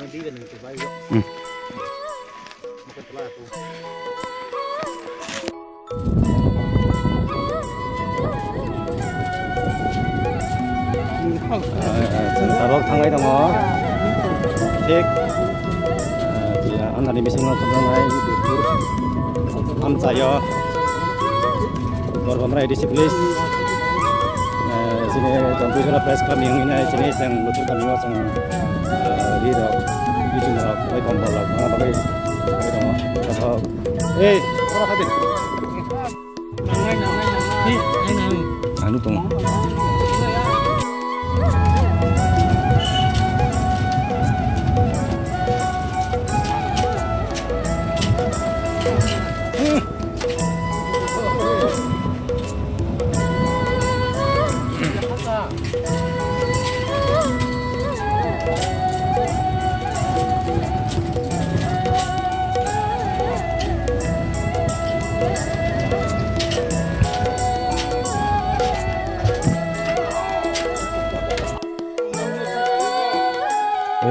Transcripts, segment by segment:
Hindi ka nang tibayo. Makatala ito. Tabok tangay dong. Cek. Dia anak di mesin ngotot ngai dukur. Am saya. Korban rai disiplin. Sini tunggu sudah press club yang ini sini yang lucu kami wasang di dah di sini lah. Baik tombol lah. Mana bagai bagai dong. Kalau orang hati. Anu tuh.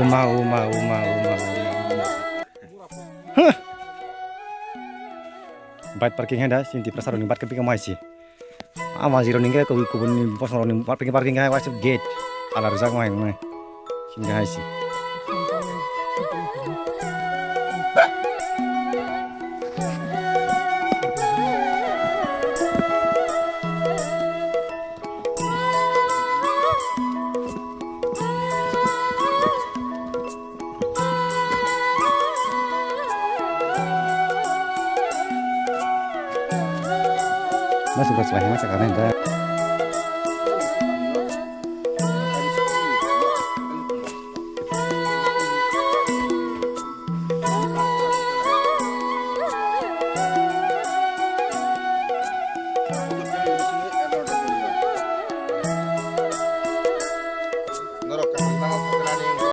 Uma. Bait parking dah, sinti prasaroni bat kepi kamai sih. Zero ninggal ko kubun pos nong parking hai wasip gate. Ala rezak mai mai. Singa hai sih. Masuk ke sebelah macam mana dah?